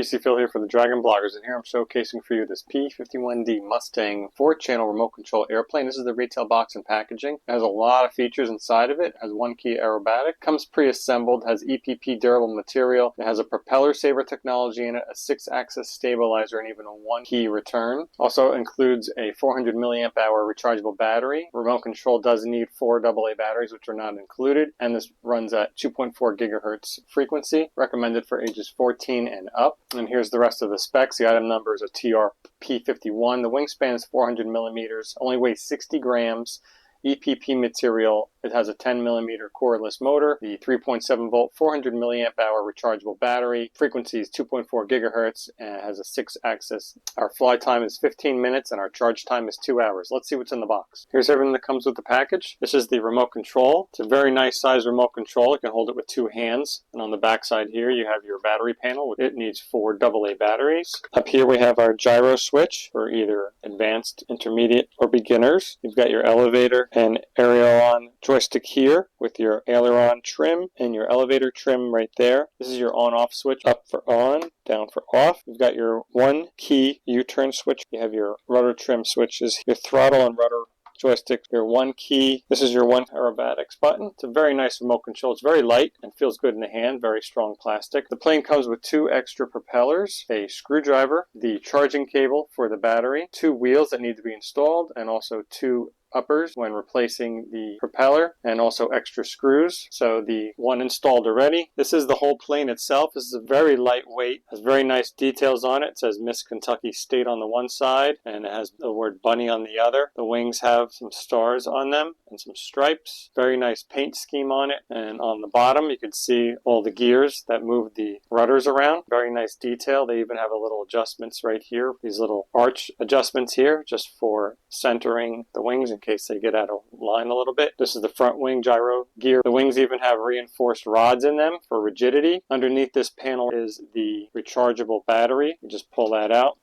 PC Phil here for the Dragon Bloggers, and here I'm showcasing for you this P51D Mustang 4-channel remote control airplane. This is the retail box and packaging. It has a lot of features inside of it. It has one key aerobatic, comes pre-assembled, has EPP durable material. It has a propeller saver technology in it, a 6-axis stabilizer, and even a 1-key return. Also includes a 400 milliamp hour rechargeable battery. Remote control does need 4 AA batteries, which are not included, and this runs at 2.4 gigahertz frequency, recommended for ages 14 and up. And here's the rest of the specs. The item number is a TR-P51. The wingspan is 400 millimeters, only weighs 60 grams. EPP material. It has a 10 millimeter cordless motor, the 3.7 volt, 400 milliamp hour rechargeable battery. Frequency is 2.4 gigahertz and it has a 6-axis. Our fly time is 15 minutes and our charge time is 2 hours. Let's see what's in the box. Here's everything that comes with the package. This is the remote control. It's a very nice size remote control. You can hold it with 2 hands. And on the back side here, you have your battery panel. It needs 4 AA batteries. Up here we have our gyro switch for either advanced, intermediate, or beginners. You've got your elevator and aileron joystick here with your aileron trim and your elevator trim right there. This is your on-off switch, up for on, down for off. You've got your 1-key U-turn switch. You have your rudder trim switches, your throttle and rudder joystick, your 1-key. This is your 1 aerobatics button. It's a very nice remote control. It's very light and feels good in the hand, very strong plastic. The plane comes with 2 extra propellers, a screwdriver, the charging cable for the battery, 2 wheels that need to be installed, and also 2 uppers when replacing the propeller, and also extra screws. So the one installed already. This is the whole plane itself. This is a very lightweight, has very nice details on it. It says Miss Kentucky State on the one side and it has the word bunny on the other. The wings have some stars on them and some stripes. Very nice paint scheme on it, and on the bottom you can see all the gears that move the rudders around. Very nice detail. They even have a little adjustments right here, these little arch adjustments here just for centering the wings in case they get out of line a little bit. This is the front wing gyro gear. The wings even have reinforced rods in them for rigidity. Underneath this panel is the rechargeable battery. You just pull that out.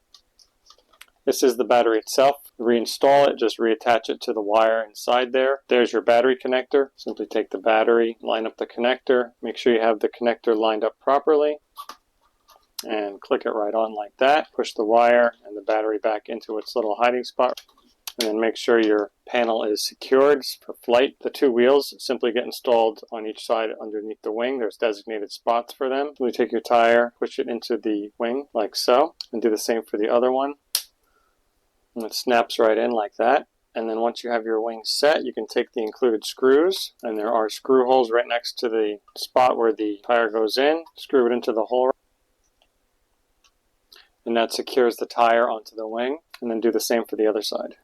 This is the battery itself. Reinstall it, just reattach it to the wire inside there. There's your battery connector. Simply take the battery, line up the connector. Make sure you have the connector lined up properly and click it right on like that. Push the wire and the battery back into its little hiding spot. And then make sure your panel is secured for flight. The 2 wheels simply get installed on each side underneath the wing. There's designated spots for them. You take your tire, push it into the wing like so, and do the same for the other one. And it snaps right in like that. And then once you have your wings set, you can take the included screws, and there are screw holes right next to the spot where the tire goes in. Screw it into the hole, and that secures the tire onto the wing. And then do the same for the other side.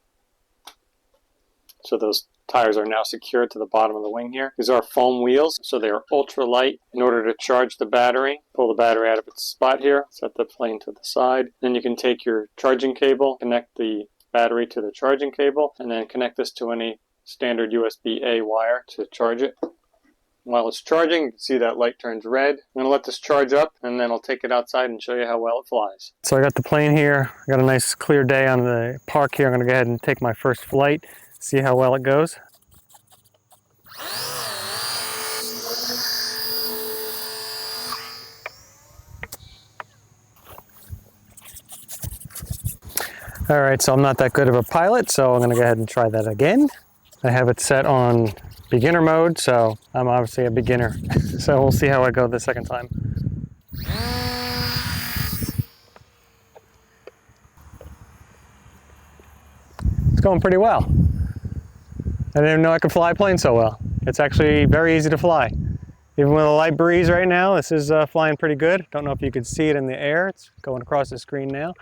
So those tires are now secured to the bottom of the wing here. These are foam wheels, so they are ultra light. In order to charge the battery, pull the battery out of its spot here, set the plane to the side. Then you can take your charging cable, connect the battery to the charging cable, and then connect this to any standard USB-A wire to charge it. While it's charging, you can see that light turns red. I'm going to let this charge up, and then I'll take it outside and show you how well it flies. So I got the plane here. I got a nice clear day on the park here. I'm going to go ahead and take my first flight, see how well it goes. Alright, so I'm not that good of a pilot, so I'm going to go ahead and try that again. I have it set on beginner mode, so I'm obviously a beginner. So we'll see how I go the second time. It's going pretty well. I didn't even know I could fly a plane so well. It's actually very easy to fly. Even with a light breeze right now, this is flying pretty good. Don't know if you can see it in the air. It's going across the screen now.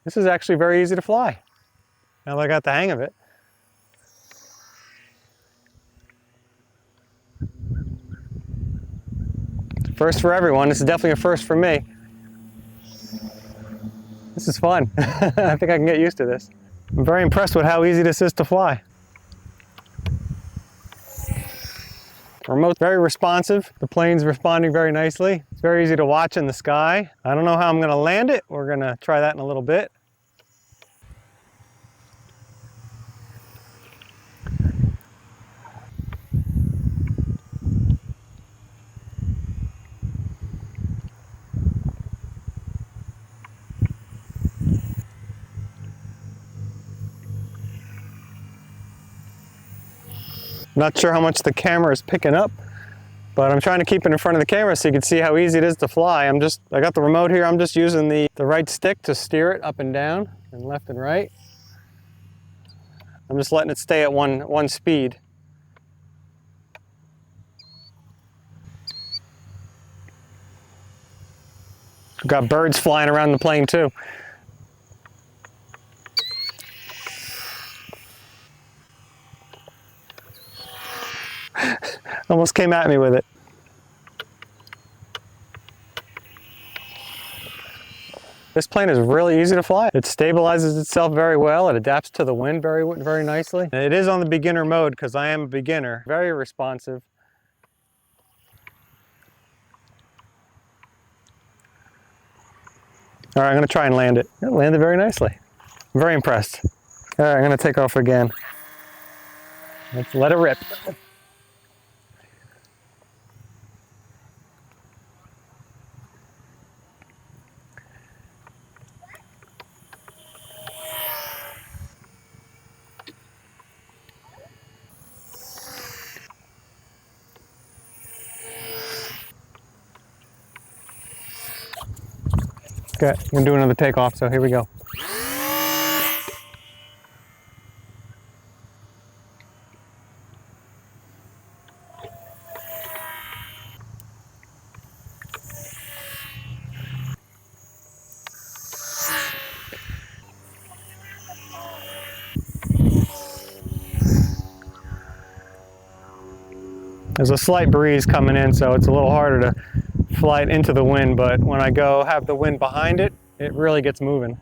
This is actually very easy to fly. Now that I got the hang of it. First for everyone. This is definitely a first for me. This is fun. I think I can get used to this. I'm very impressed with how easy this is to fly. The remote's very responsive. The plane's responding very nicely. It's very easy to watch in the sky. I don't know how I'm going to land it. We're going to try that in a little bit. Not sure how much the camera is picking up, but I'm trying to keep it in front of the camera so you can see how easy it is to fly. I got the remote here. I'm just using the right stick to steer it up and down and left and right. I'm just letting it stay at one speed. We've got birds flying around the plane too. Almost came at me with it. This plane is really easy to fly. It stabilizes itself very well. It adapts to the wind very nicely. It is on the beginner mode because I am a beginner. Very responsive. All right, I'm gonna try and land it. It landed very nicely. I'm very impressed. All right, I'm gonna take off again. Let's let it rip. Okay, I'm gonna do another takeoff, so here we go. There's a slight breeze coming in, so it's a little harder to fly it into the wind, but when I go have the wind behind it, it really gets moving.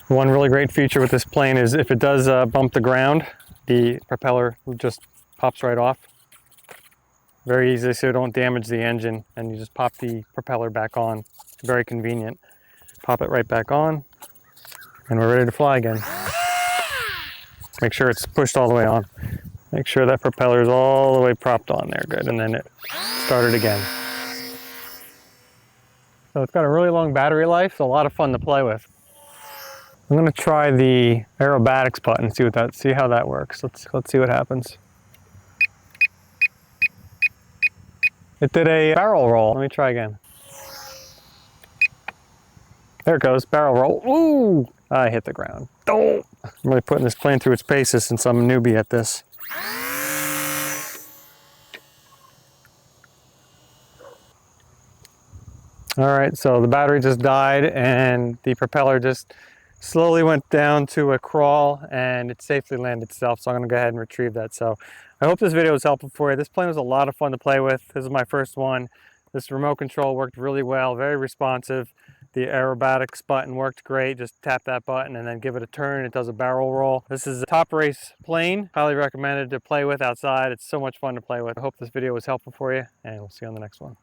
One really great feature with this plane is if it does bump the ground, the propeller just pops right off. Very easy, so you don't damage the engine, and you just pop the propeller back on. Very convenient. Pop it right back on, and we're ready to fly again. Make sure it's pushed all the way on. Make sure that propeller is all the way propped on there, good, and then it started again. So it's got a really long battery life, so a lot of fun to play with. I'm gonna try the Aerobatics button, see how that works. Let's see what happens. It did a barrel roll. Let me try again. There it goes, barrel roll. Ooh! I hit the ground. Oh! I'm really putting this plane through its paces since I'm a newbie at this. All right, so the battery just died and the propeller just slowly went down to a crawl and it safely landed itself. So I'm gonna go ahead and retrieve that. So I hope this video was helpful for you. This plane was a lot of fun to play with. This is my first one. This remote control worked really well, very responsive. The aerobatics button worked great. Just tap that button and then give it a turn. It does a barrel roll. This is a top race plane. Highly recommended to play with outside. It's so much fun to play with. I hope this video was helpful for you, and we'll see you on the next one.